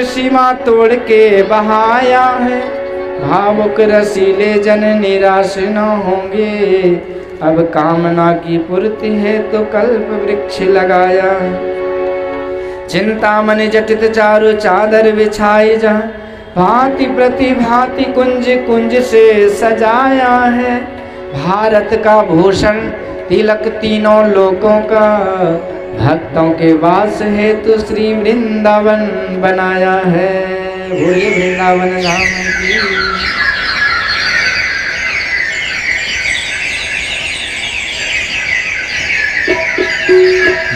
सीमा तोड़ के बहाया है, भावुक रसीले जन निराश न होंगे। अब कामना की पूर्ति है तो कल्प वृक्ष लगाया है। चिंतामणि जटित चारु चादर बिछाई जहाँ, भांति प्रतिभांति कुंज कुंज से सजाया है। भारत का भूषण तिलक तीनों लोकों का, भक्तों के वास हेतु श्री वृंदावन बनाया है। बोलिए वृंदावन धाम की।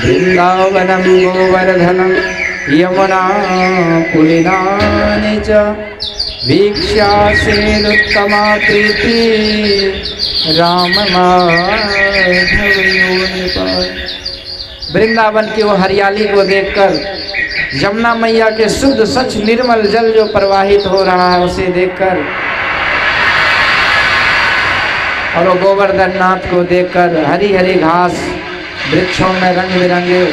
वृंदावनम गोवर्धनम यमुना पुलिनानि च, वीक्ष्यासेनुत्तमा प्रीति राम माधव योनिपात। वृंदावन की वो हरियाली को देखकर, यमुना मैया के शुद्ध सच निर्मल जल जो प्रवाहित हो रहा है उसे देखकर, और वो गोवर्धन नाथ को देखकर, हरी हरी घास, वृक्षों में रंग बिरंगे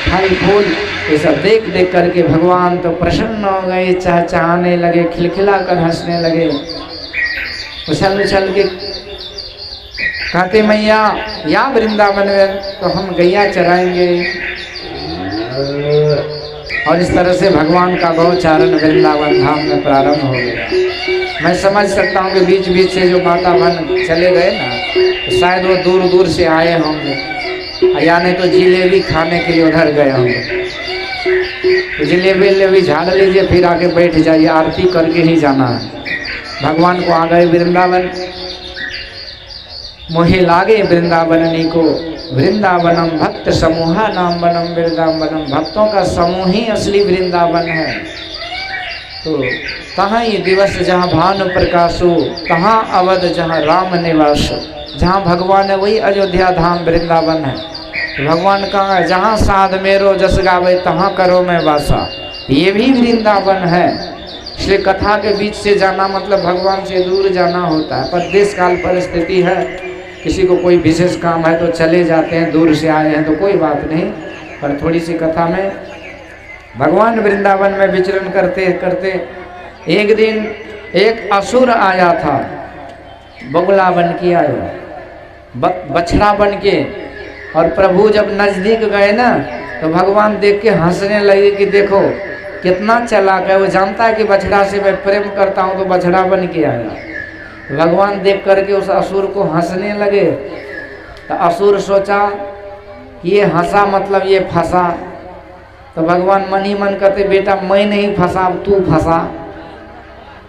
फल फूल, ये सब देख देख करके भगवान तो प्रसन्न हो गए, चहचहाने लगे, खिलखिला कर हंसने लगे। उछल उछल के कहते मैया या वृंदावन में तो हम गैया चराएंगे। और इस तरह से भगवान का गौचारण वृंदावन धाम में प्रारंभ हो गया। मैं समझ सकता हूँ कि बीच बीच से जो माता बन चले गए ना, तो शायद वो दूर दूर से आए होंगे, या नहीं तो जिलेबी खाने के लिए उधर गए होंगे। तो जिलेबी झाड़ लीजिए, फिर आके बैठ जाइए, आरती करके ही जाना है। भगवान को आ गए वृंदावन, मोहे लागे वृंदावननी को, वृंदावनम भक्त समूहा नाम बनम वृंदावनम। भक्तों का समूह ही असली वृंदावन है। तो कहाँ ये दिवस जहाँ भानु प्रकाशो, कहाँ अवध जहाँ राम निवास, जहाँ भगवान है वही अयोध्या धाम वृंदावन है। भगवान कहाँ है? जहाँ साध मेरो जस गावे तहाँ करो मैं वासा, ये भी वृंदावन है। इसलिए कथा के बीच से जाना मतलब भगवान से दूर जाना होता है। पर देश काल परिस्थिति है, किसी को कोई विशेष काम है तो चले जाते हैं, दूर से आए हैं तो कोई बात नहीं। पर थोड़ी सी कथा में, भगवान वृंदावन में विचरण करते करते एक दिन एक असुर आया था, बगुला बन के आया, बछड़ा बन के। और प्रभु जब नजदीक गए ना, तो भगवान देख के हंसने लगे कि देखो कितना चालाक है, वो जानता है कि बछड़ा से मैं प्रेम करता हूँ तो बछड़ा बन के आया। भगवान देख करके उस असुर को हंसने लगे। तो असुर सोचा कि ये हंसा मतलब ये फंसा। तो भगवान मन ही मन कहते बेटा मैं नहीं फंसा, तू फंसा।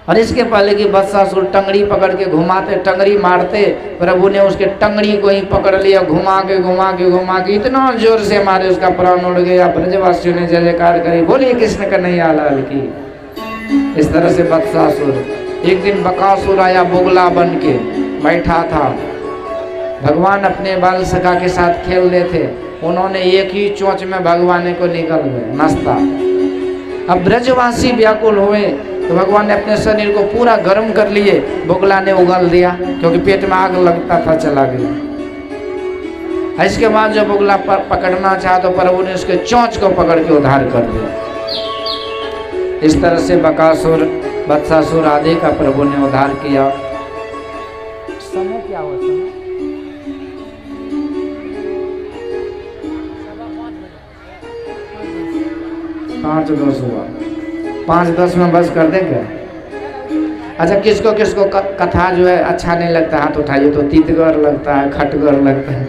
और इसके पहले कि बत्सासुर टंगड़ी पकड़ के घुमाते, टंगड़ी मारते, प्रभु ने उसके टंगड़ी को ही पकड़ लिया, घुमा के घुमा के घुमा के इतना जोर से मारे उसका प्राण उड़ गया। ब्रजवासियों ने जय जयकार करी, बोलिए कृष्ण कन्हैया लाल की। इस तरह से बत्सासुर। एक दिन बकासुर आया, बोगला बन के बैठा था। भगवान अपने बाल सखा के साथ खेल रहे थे, उन्होंने एक ही चोंच में भगवान को निकल गए नाश्ता। अब ब्रजवासी व्याकुल हुए तो भगवान ने अपने शरीर को पूरा गर्म कर लिए, बोगला ने उगल दिया क्योंकि पेट में आग लगता था, चला गया। इसके बाद जब बोगला पकड़ना चाहा तो प्रभु ने उसके चोंच को पकड़ के उद्धार कर दिया। इस तरह से बकासुर, बत्सासुर आदि का प्रभु ने उद्धार किया। समय क्या हुआ? समय 5:10 हुआ। 5:10 में बस कर देंगे। अच्छा, किसको किसको कथा जो है अच्छा नहीं लगता हाथ उठाइए। तो तीतगर लगता है, खटगर लगता है,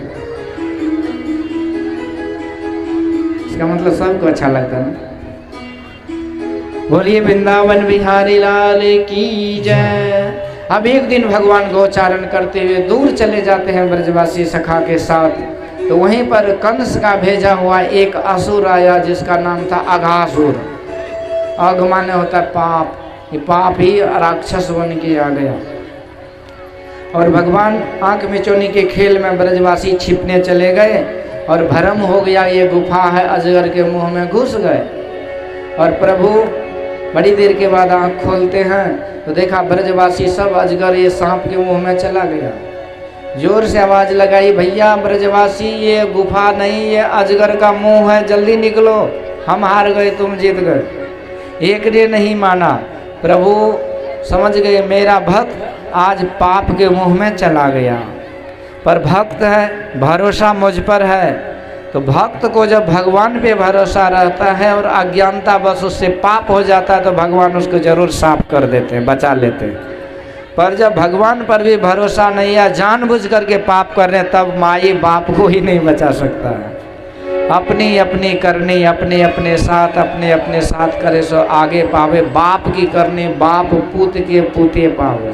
इसका मतलब सबको अच्छा लगता है ना। बोलिए वृंदावन बिहारी लाल की जय। अब एक दिन भगवान गोचारण करते हुए दूर चले जाते हैं ब्रजवासी सखा के साथ। तो वहीं पर कंस का भेजा हुआ एक असुर आया जिसका नाम था अघासुर। अघ माने होता है पाप, ये पाप ही राक्षस बन के आ गया। और भगवान आंख मिचौनी के खेल में ब्रजवासी छिपने चले गए और भ्रम हो गया ये गुफा है, अजगर के मुंह में घुस गए। और प्रभु बड़ी देर के बाद आंख खोलते हैं तो देखा ब्रजवासी सब अजगर ये सांप के मुंह में चला गया। जोर से आवाज लगाई, भैया ब्रजवासी ये गुफा नहीं, ये अजगर का मुंह है, जल्दी निकलो, हम हार गए तुम जीत गए। एक ने नहीं माना। प्रभु समझ गए मेरा भक्त आज पाप के मुंह में चला गया, पर भक्त है, भरोसा मुझ पर है। तो भक्त को जब भगवान पे भरोसा रहता है और अज्ञानता बस उससे पाप हो जाता है तो भगवान उसको जरूर साफ कर देते हैं, बचा लेते हैं। पर जब भगवान पर भी भरोसा नहीं है, जानबूझ करके पाप कर रहे हैं, तब माई बाप को ही नहीं बचा सकता है। अपनी अपनी करनी अपने अपने साथ करे सो आगे पावे। बाप की करनी बाप पूत के पूते पावे।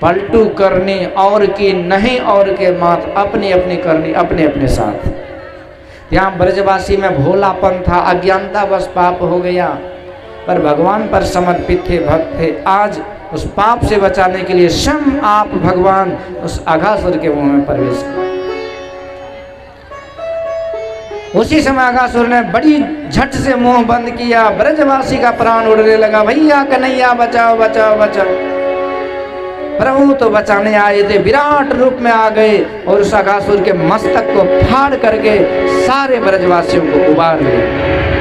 पलटू करनी और की नहीं और के मात, अपनी अपनी करनी अपने अपने साथ। यहाँ ब्रजवासी में भोलापन था, अज्ञानता बस पाप हो गया, पर भगवान पर समर्पित थे, भक्त थे। आज उस पाप से बचाने के लिए स्वयं आप भगवान उस अघासुर के मुंह में प्रवेश किया। उसी समय अघासुर ने बड़ी झट से मुंह बंद किया। ब्रजवासी का प्राण उड़ने लगा, भैया कन्हैया बचाओ बचाओ बचाओ। प्रभु तो बचाने आए थे, विराट रूप में आ गए और उस अघासुर के मस्तक को फाड़ करके सारे ब्रजवासियों को उबार लिए।